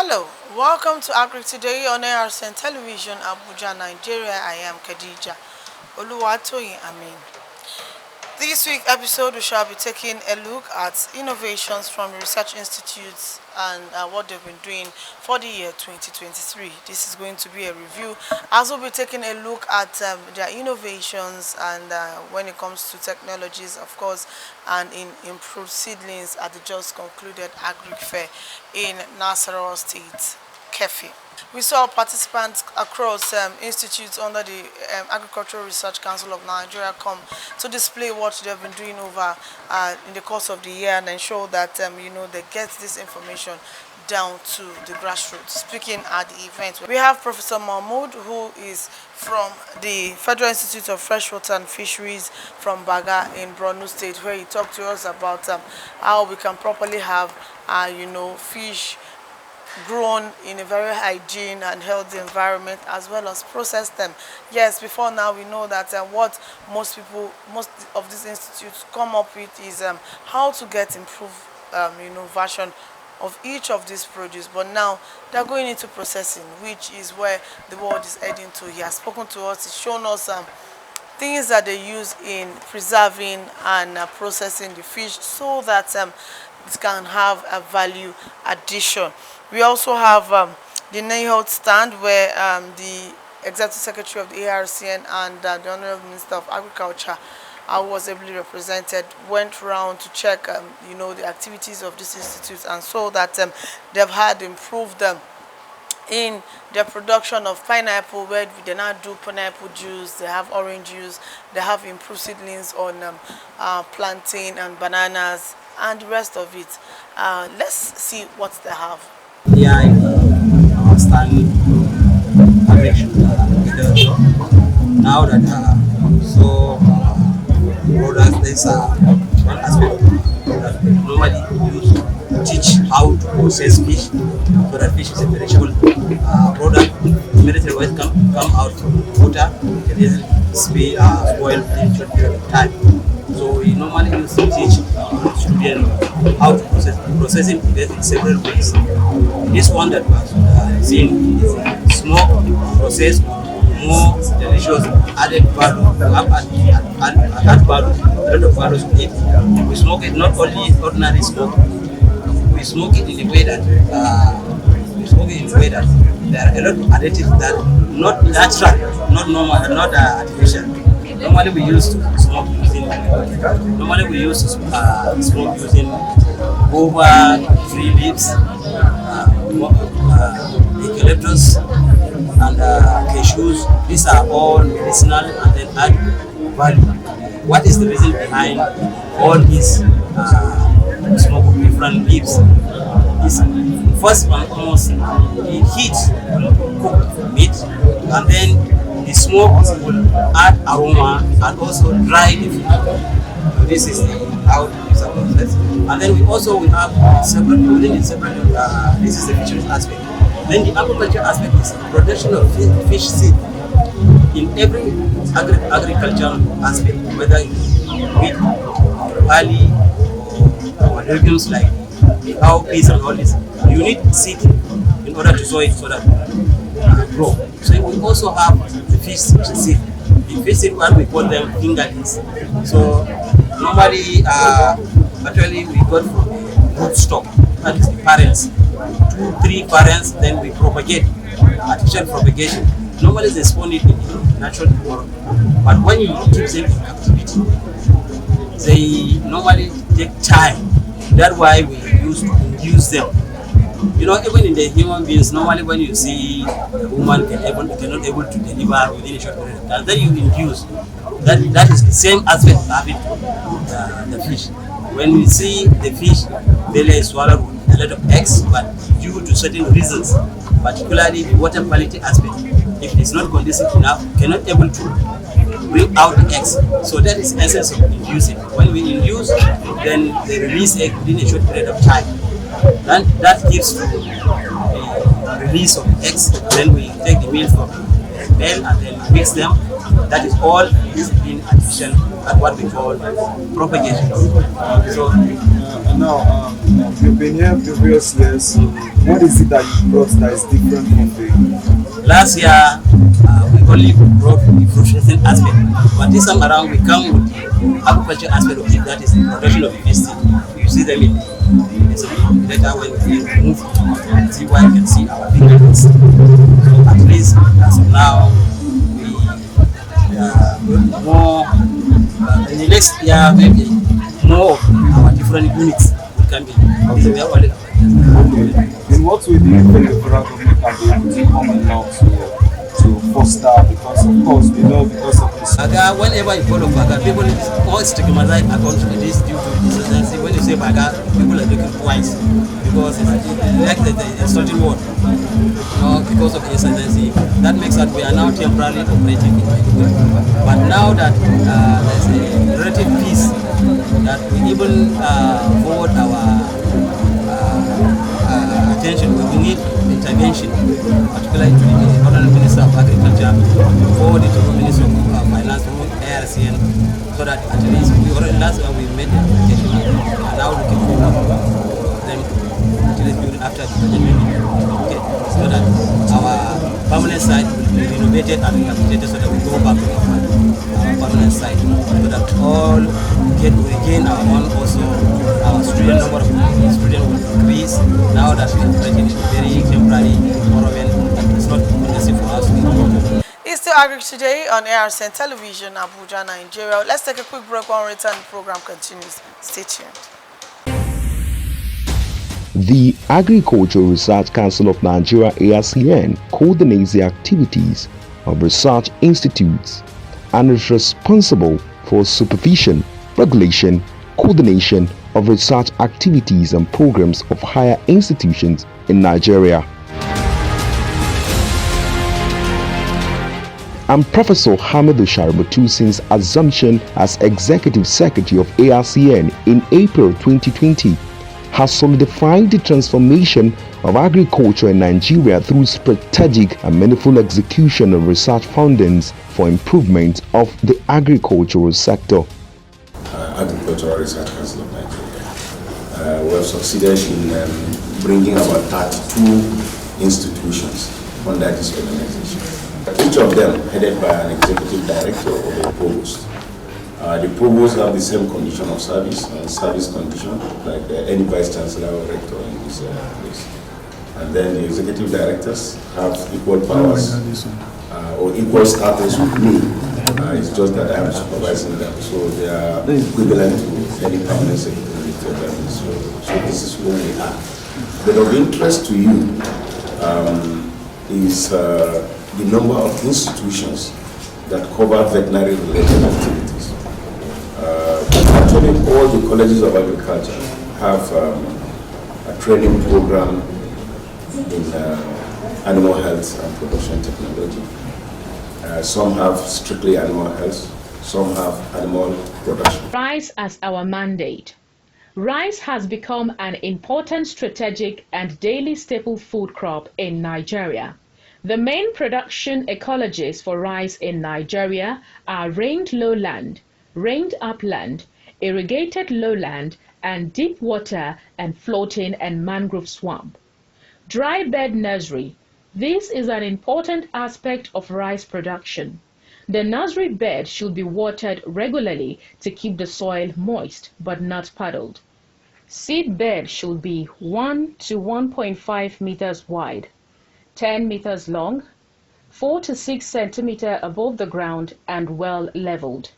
Hello, welcome to Agric today on ARCN Television, Abuja, Nigeria. I am Khadija Oluwatoyin Amin. This week's episode, we shall be taking a look at innovations from research institutes and what they've been doing for the year 2023. This is going to be a review, as we'll be taking a look at their innovations and when it comes to technologies, of course, and in improved seedlings at the just concluded Agric Fair in Nasarawa State, Kefi. We saw participants across institutes under the Agricultural Research Council of Nigeria come to display what they've been doing over in the course of the year and ensure that they get this information down to the grassroots. Speaking at the event, we have Professor Mahmoud, who is from the Federal Institute of Freshwater and Fisheries from Baga in Borno State, where he talked to us about how we can properly have fish grown in a very hygiene and healthy environment, as well as process them. Yes, before now we know that what most of these institutes come up with is how to get improved version of each of these produce, but now they're going into processing, which is where the world is heading to. He has spoken to us, he's shown us things that they use in preserving and processing the fish so that it can have a value addition. We also have the NAHOT stand where the Executive Secretary of the ARCN and the Honorable Minister of Agriculture, was ably represented, went around to check the activities of these institutes and saw that they've had improved in the production of pineapple, where they now do pineapple juice, they have orange juice, they have improved seedlings on plantain and bananas and the rest of it. Let's see what they have. Yeah, our stand now that products, there's one aspect that we normally use to teach how to process fish, so that fish is a perishable product. Immediately when it come out from water, it is spoiled in a short period of time. So we normally use to teach students how to process it in several ways. This one that was seen is smoked, processed, more delicious, added value, add value, a lot of values to it. We smoke it not only ordinary smoke, we smoke it in a way that there are a lot of additives that are not natural, not normal, and not artificial. Normally we used to smoke using guava, tree leaves, eucalyptus, and cashews. These are all medicinal and then add value. What is the reason behind all these smoke of different leaves? Is first and foremost, the heat will cook meat, and then the smoke will add aroma and also dry the food. So this is how it is processed. And then we have several this is the fisheries aspect. Then the agriculture aspect is production of fish seed in every agricultural aspect, whether it's wheat, barley, or legumes like cowpeas and all this. You need seed in order to sow it so that it will grow. So we also have the fish seed. The fish seed, what we call them fingerlings. So normally, actually we got from root stock, that is the parents. 2-3 parents, then we propagate, artificial propagation. Normally they spawn it in natural world, but when you keep them in captivity, they normally take time. That's why we used to induce them. Even in the human beings, normally when you see a woman cannot able to deliver within a short period of time, then you induce. That is the same aspect of having the fish. When we see the fish, belly is swallowed with a lot of eggs, but due to certain reasons, particularly the water quality aspect, if it's not conducive enough, cannot able to bring out the eggs. So that is the essence of inducing. When we induce, then they release egg within a short period of time. And that gives the release of the eggs. Then we take the milk from the male and then mix them. That is all is being artificial at what we call propagation. So Now, you've been here previous years. What is it that you brought that is different from the last year we only brought the fruition aspect, but this time around we come with the agriculture aspect of it, that is the production of the feed. You see them in later when we move and see why you can see our fingerprints. So at least as of now we more in the next year maybe more of our different units will come in. This is where all in what way do you think the federal government can be able to come along to foster, because of course we know because of this whenever you follow Baga, people all stigmatize according to this due to insurgency. When you say Baga, people are looking twice because it's like the certain word. Because of insurgency, that makes that we are now temporarily operating in Maiduguri. But now that there's a relative peace, that we even forward our attention, we need intervention, particularly to the Honorable Minister of Agriculture, forward it to the Minister of Finance, ARCN, so that at least we already last year we made the application and now looking forward for them to do it after the budget meeting. Okay, so that our permanent site will be renovated and rehabilitated so that we go back to our permanent site, so that all regain our own, also our student number of students will increase now that we are operating in a very temporary environment and it's not necessary for us to. It's still Agric today on ARCN Television, Abuja, Nigeria. Let's take a quick break. When we return, the program continues. Stay tuned. The Agricultural Research Council of Nigeria (ARCN) coordinates the activities of research institutes and is responsible for supervision, regulation, coordination of research activities and programs of higher institutions in Nigeria. And Professor Hamidou Shaributu, since assumption as Executive Secretary of ARCN in April 2020, has solidified the transformation of agriculture in Nigeria through strategic and meaningful execution of research fundings for improvement of the agricultural sector. Agricultural Research Council of Nigeria. We have succeeded in bringing about 32 institutions under this organization. Each of them headed by an executive director or a provost. The provost have the same condition of service and service condition like any vice chancellor or rector in this place. And then the executive directors have equal powers or equal status with me. It's just that I am supervising them, so they are equivalent to any permanent secretary. So this is where we are. But of interest to you is the number of institutions that cover veterinary related activities. Actually, all the colleges of agriculture have a training program in animal health and production technology. Some have strictly animal health, some have animal production. Rice as our mandate. Rice has become an important strategic and daily staple food crop in Nigeria. The main production ecologies for rice in Nigeria are rained lowland, rained upland, irrigated lowland, and deep water and floating and mangrove swamp. Dry bed nursery. This is an important aspect of rice production. The nursery bed should be watered regularly to keep the soil moist but not puddled. Seed bed should be 1 to 1.5 meters wide, 10 meters long, 4 to 6 centimeters above the ground and well leveled.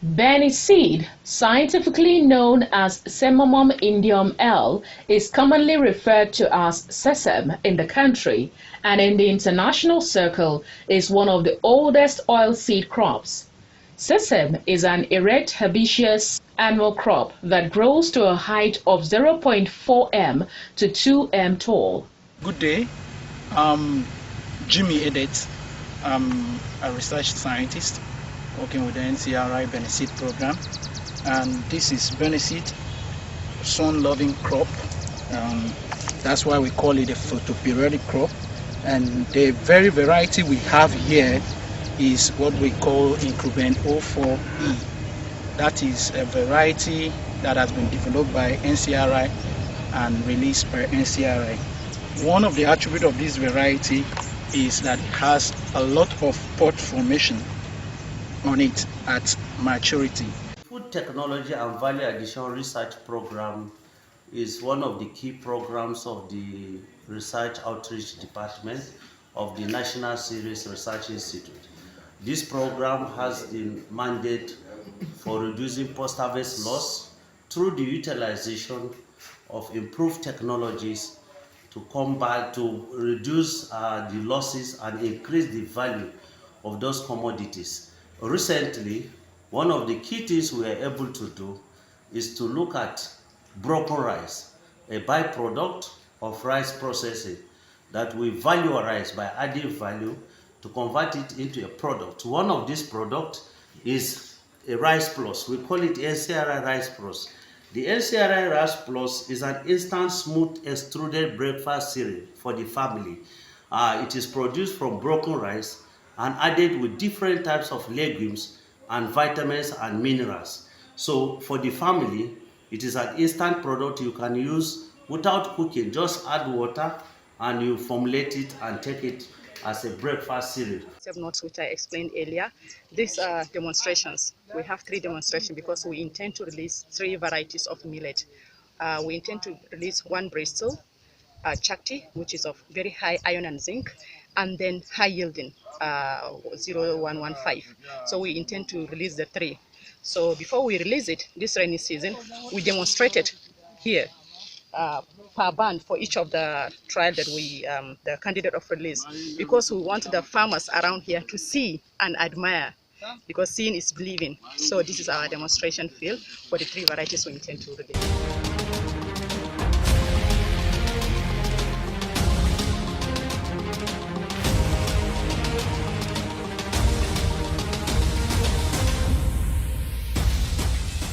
Benny seed, scientifically known as Semomum indium L, is commonly referred to as sesame in the country and in the international circle is one of the oldest oilseed crops. Sesame is an erect herbaceous annual crop that grows to a height of 0.4 m to 2 m tall. Good day. I'm Jimmy Edet. I'm a research scientist working with the NCRI Beneseed program, and this is Beneseed, sun-loving crop. That's why we call it a photoperiodic crop. And the very variety we have here is what we call Increment 04E. That is a variety that has been developed by NCRI and released by NCRI. One of the attributes of this variety is that it has a lot of pod formation on it at maturity. Food technology and value addition research program is one of the key programs of the research outreach department of the National Cereals Research Institute. This program has the mandate for reducing post-harvest loss through the utilization of improved technologies to combat, to reduce the losses and increase the value of those commodities. Recently, one of the key things we are able to do is to look at broken rice, a byproduct of rice processing that we value rice by adding value to convert it into a product. One of these products is a rice plus. We call it NCRI Rice Plus. The NCRI Rice Plus is an instant smooth extruded breakfast cereal for the family. It is produced from broken rice and added with different types of legumes and vitamins and minerals. So for the family, it is an instant product you can use without cooking. Just add water and you formulate it and take it as a breakfast cereal. Notes which I explained earlier. These are demonstrations. We have 3 demonstrations because we intend to release 3 varieties of millet. We intend to release one Bristol, Chakti, which is of very high iron and zinc, and then high yielding 0115. So we intend to release the 3. So before we release it this rainy season, we demonstrated here per band for each of the trial that we, the candidate of release, because we want the farmers around here to see and admire, because seeing is believing. So this is our demonstration field for the 3 varieties we intend to release.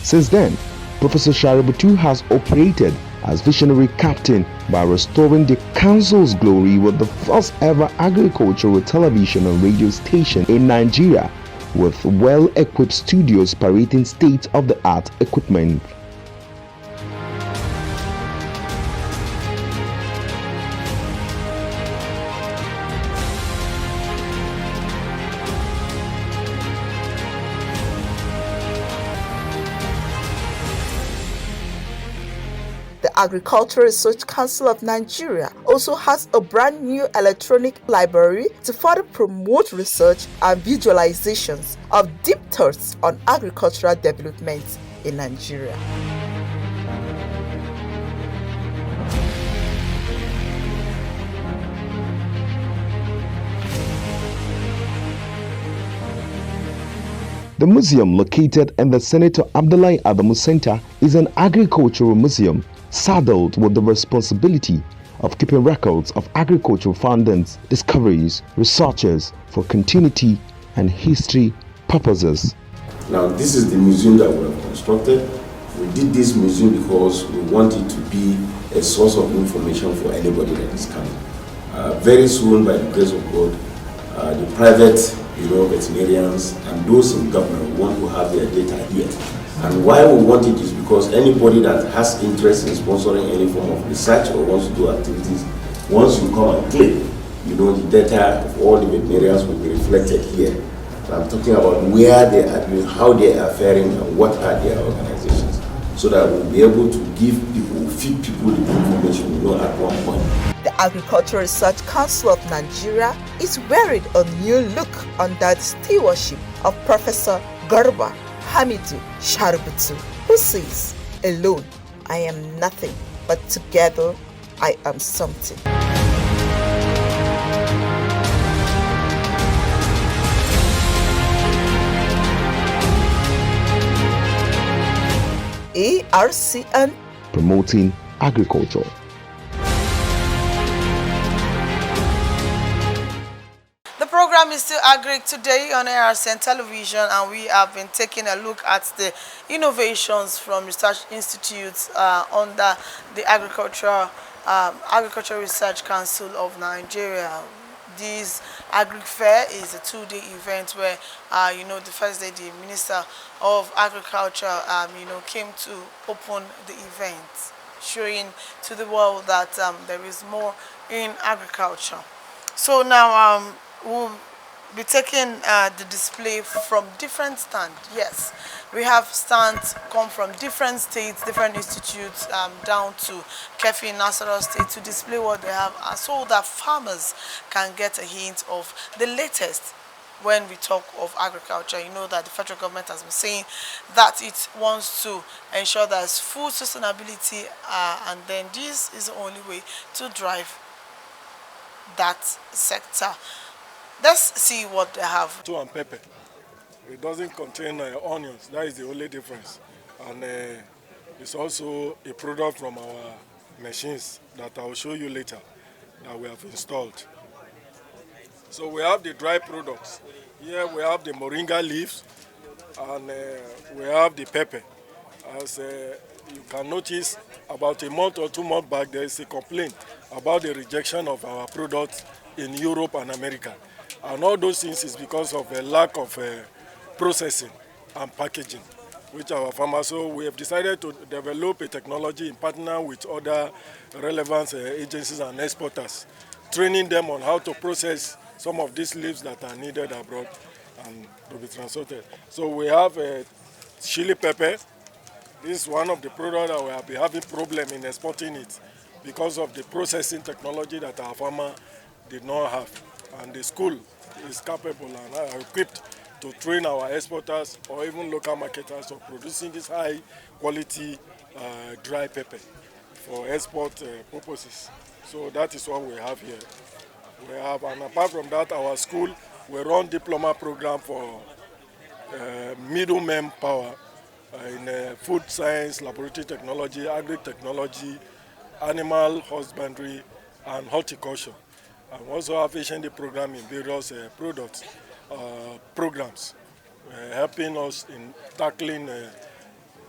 Since then, Professor Shaributu has operated as visionary captain by restoring the council's glory with the first ever agricultural television and radio station in Nigeria, with well-equipped studios parading state-of-the-art equipment. The Agricultural Research Council of Nigeria also has a brand new electronic library to further promote research and visualizations of deep thoughts on agricultural development in Nigeria. The museum, located in the Senator Abdullahi Adamu Center, is an agricultural museum saddled with the responsibility of keeping records of agricultural findings, discoveries, researches for continuity and history purposes. Now, this is the museum that we have constructed. We did this museum because we want it to be a source of information for anybody that is coming. Very soon, by the grace of God, the private veterinarians and those in government want to have their data here. And why we want it is because anybody that has interest in sponsoring any form of research or wants to do activities, once you come and click, the data of all the veterinarians will be reflected here. And I'm talking about where they are doing, how they are faring, and what are their organizations, so that we'll be able to give people, feed people the information at one point. The Agricultural Research Council of Nigeria is wearing a new look under the stewardship of Professor Garba Hamidu Shaributu, who says, "Alone I am nothing, but together I am something." ARCN, promoting agriculture. The program is still Agric today on ARCN television, and we have been taking a look at the innovations from research institutes under the Agricultural Research Council of Nigeria. This Agric Fair is a 2-day event where, the first day the Minister of Agriculture, came to open the event, showing to the world that there is more in agriculture. So now we'll be taking the display from different stands. Yes, we have stands come from different states, different institutes, down to Kefi Nasarawa State to display what they have, so that farmers can get a hint of the latest when we talk of agriculture. You know that the federal government has been saying that it wants to ensure there's food sustainability, and then this is the only way to drive that sector. Let's see what they have. Tomato and pepper. It doesn't contain onions. That is the only difference. And it's also a product from our machines that I will show you later that we have installed. So we have the dry products. Here we have the moringa leaves, and we have the pepper. As you can notice, about a month or 2 months back, there is a complaint about the rejection of our products in Europe and America. And all those things is because of a lack of processing and packaging, which our farmers. So we have decided to develop a technology in partner with other relevant agencies and exporters, training them on how to process some of these leaves that are needed abroad and to be transported. So we have chili pepper. This is one of the products that we have been having problem in exporting it because of the processing technology that our farmer did not have. And the school is capable and are equipped to train our exporters or even local marketers of producing this high quality dry pepper for export purposes. So that is what we have here. We have, and apart from that, our school, we run diploma program for middlemen power in food science, laboratory technology, agri-technology, animal husbandry, and horticulture. And we also have H&D program in various programs, helping us in tackling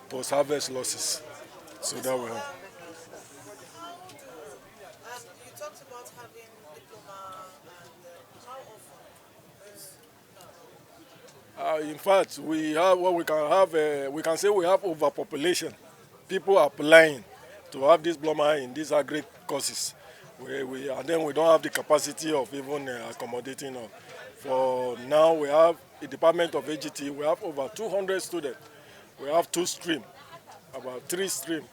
post-harvest losses. So that we have. You talked about having diploma, and how often? In fact, we have what we can have. We can say we have overpopulation. People are applying to have this diploma in these agri courses. And then we don't have the capacity of even accommodating. For now, we have a department of AGT. We have over 200 students. We have 2 streams, about 3 streams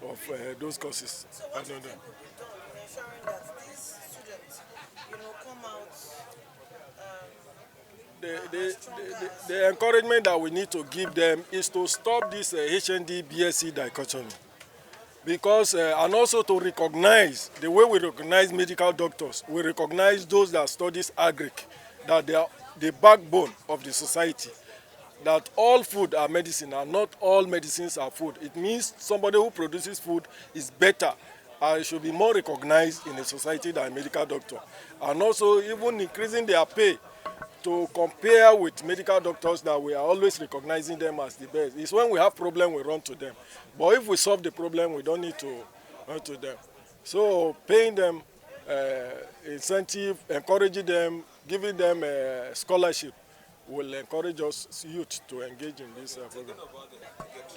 of those courses. So what do you think will be done in ensuring that these students, come out? The encouragement that we need to give them is to stop this HND BSc dichotomy, because and also to recognize the way we recognize medical doctors, we recognize those that studies Agric, that they are the backbone of the society, that all food are medicine and not all medicines are food. It means somebody who produces food is better and should be more recognized in a society than a medical doctor, and also even increasing their pay to compare with medical doctors, that we are always recognizing them as the best. It's when we have problem we run to them. But if we solve the problem, we don't need to run to them. So paying them incentive, encouraging them, giving them scholarship will encourage us youth to engage in this program.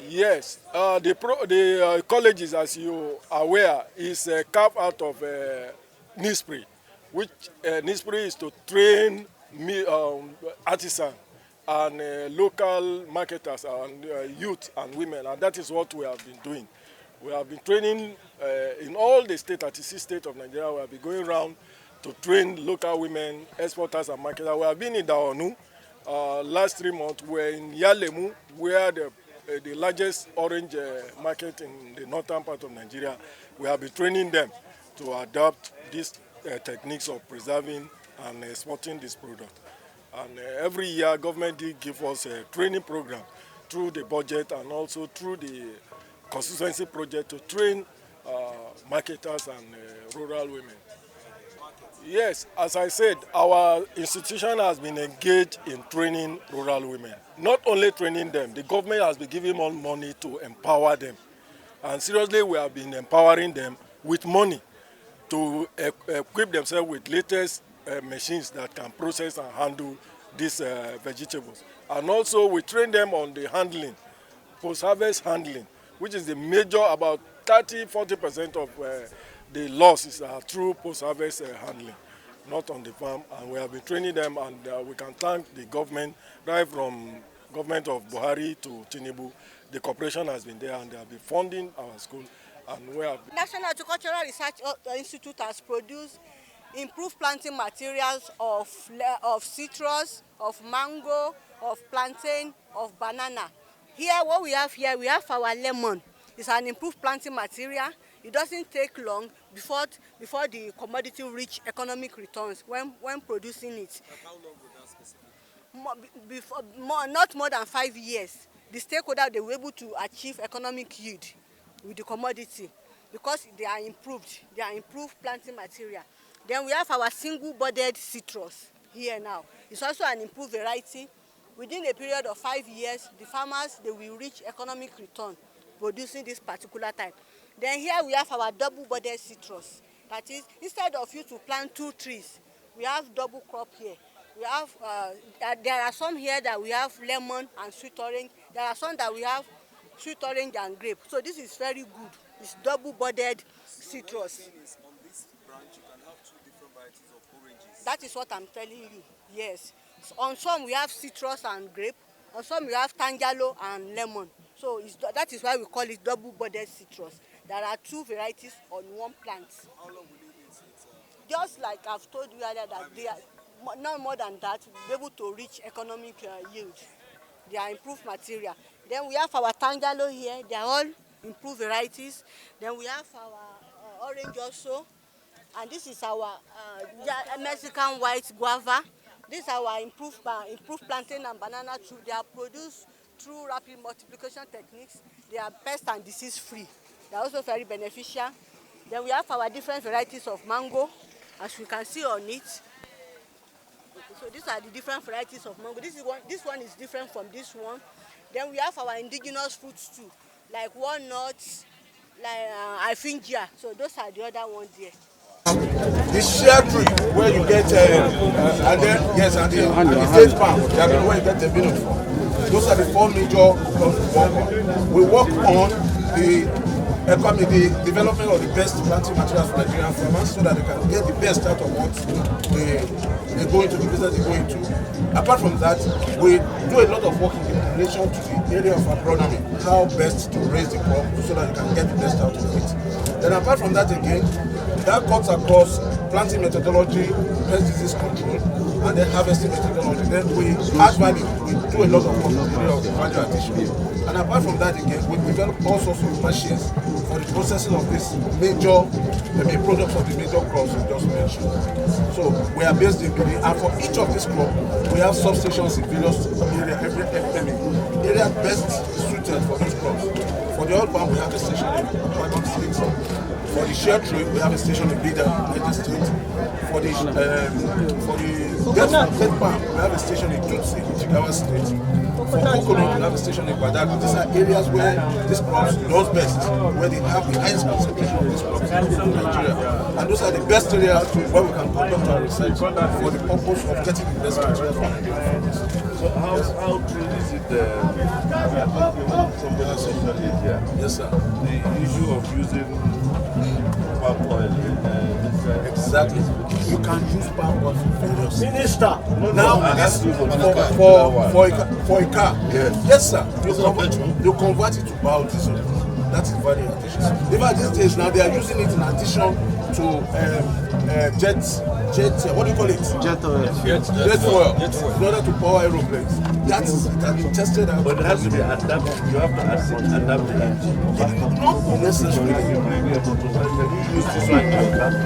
Yes, the colleges, as you are aware, is carved out of NISPRI, which NISPRI is to train artisan and local marketers and youth and women, and that is what we have been doing. We have been training in all the states, 36 states of Nigeria. We have been going around to train local women, exporters and marketers. We have been in Daonu last 3 months. We're in Yalemu, where the largest orange market in the northern part of Nigeria. We have been training them to adopt these techniques of preserving and exporting this product. And every year, government did give us a training program through the budget and also through the constituency project to train marketers and rural women. Yes, as I said, our institution has been engaged in training rural women. Not only training them, the government has been giving them money to empower them. And seriously, we have been empowering them with money to equip themselves with latest machines that can process and handle these vegetables. And also we train them on the handling, post-harvest handling, which is the major, about 30-40% of the losses are through post-harvest handling, not on the farm. And we have been training them, and we can thank the government, right from government of Buhari to Tinubu. The cooperation has been there, and they have been funding our school. And we have National Agricultural Research Institute has produced improved planting materials of citrus, of mango, of plantain, of banana. Here, what we have here, we have our lemon. It's an improved planting material. It doesn't take long before the commodity reach economic returns when producing it. How long would that specifically? Not more than 5 years. The stakeholder, they were able to achieve economic yield with the commodity because they are improved planting material. Then we have our single-budded citrus here now. It's also an improved variety. Within a period of 5 years, the farmers, they will reach economic return producing this particular type. Then here we have our double-budded citrus. That is, instead of you to plant 2 trees, we have double crop here. We have, there are some here that we have lemon and sweet orange. There are some that we have sweet orange and grape. So this is very good. It's double-budded citrus. On this branch, you can have 2 different varieties of oranges. That is what I'm telling you, yes. So on some we have citrus and grape. On some we have tangerine and lemon. So that is why we call it double-budded citrus. There are 2 varieties on one plant. How long will it be? Just like I've told you earlier, that they are not more than that, be able to reach economic yield. They are improved material. Then we have our tangerine here. They are all improved varieties. Then we have our orange also. And this is our Mexican white guava. These are our improved plantain and banana tree. They are produced through rapid multiplication techniques. They are pest and disease free. They are also very beneficial. Then we have our different varieties of mango, as we can see on it. So these are the different varieties of mango. This one is different from this one. Then we have our indigenous fruits too, like walnuts, like Ifingia. So those are the other ones there. The share tree where you get and then yes, and the state palm, that is where you get the minute from. Those are the 4 major crops we work on. The development of the best planting materials for Nigerian farmers so that they can get the best out of what they go into, the business they go into. Apart from that, we do a lot of work in relation to the area of agronomy, how best to raise the crop so that you can get the best out of it. Then apart from that again, that cuts across planting methodology, pest disease control, and then harvesting methodology. Then we add value, we do a lot of work in the area of value addition. And apart from that again, we develop all sorts of machines for the processing of these major products of the major crops we just mentioned. So we are based in Benin, and for each of these crops, we have substations in various areas, every area best suited for these crops. For the oil palm, we have a station in Ibadan State. For the shea tree, we have a station in Bida, United States. For the dead palm, we have a station in Tutsi, Jigawa State. For coconut, we have a station in Badagry. These are areas where these crops does best, where they have the highest concentration of these crops in Nigeria. And those are the best areas where we can conduct our research for the purpose of getting the best materials from Nigerian farmers. So how true is it, somebody said here? Yes, sir. The issue of using palm oil in exactly. You can use palm oil for various Minister. Now, for a car. Yes, sir. You convert it to biodiesel. That is value addition. In fact, these days now they are using it in addition to what do you call it? Jet oil. In order to power aeroplanes. That has been tested out. But it has to be adapted. You have to adapt the engine. Not necessarily.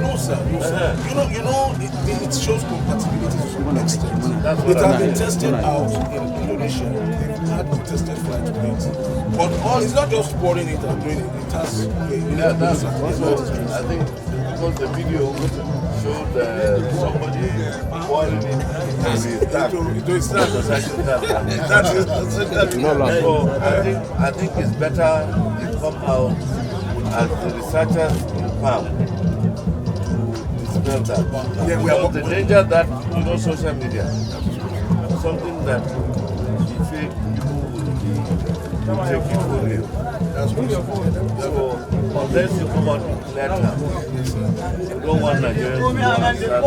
No, sir. You know, it shows compatibility to some extent. It has been tested out in Indonesia. They've had contested flight planes. But it's not just pouring it and doing it. It has. I think because the video showed somebody pouring it into his tank. So I think it's better it come out as the researchers in farm tell that. Yeah, we are the danger that, you know, social media, something that you feel people will take it for real. That's what So unless you come out with clear terms, you don't want Nigerians to go and start.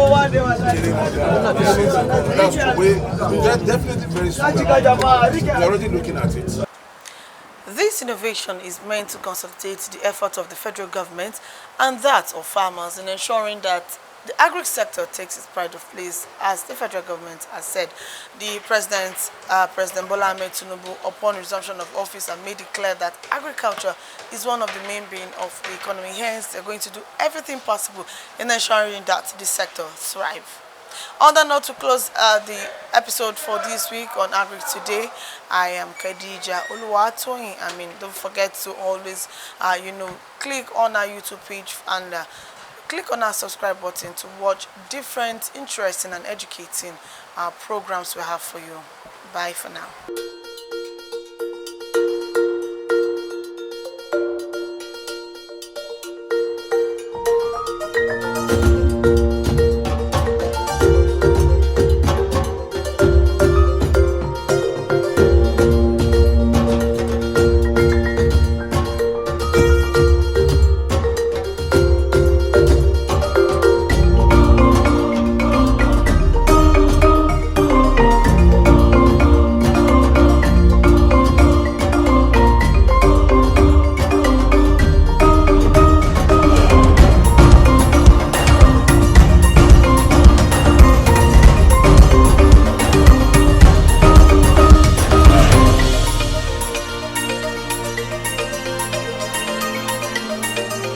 That's the way. We're definitely very soon. We're already looking at it. This innovation is meant to consolidate the efforts of the federal government and that of farmers in ensuring that the agri sector takes its pride of place, as the federal government has said. The President Bola Ahmed Tinubu, upon resumption of office, and made it clear that agriculture is one of the main being of the economy. Hence, they're going to do everything possible in ensuring that the sector thrive. On that note, to close the episode for this week on Agric Today, I am Khadija Oluwatoyin. Don't forget to always, click on our YouTube page and click on our subscribe button to watch different interesting and educating programs we have for you. Bye for now.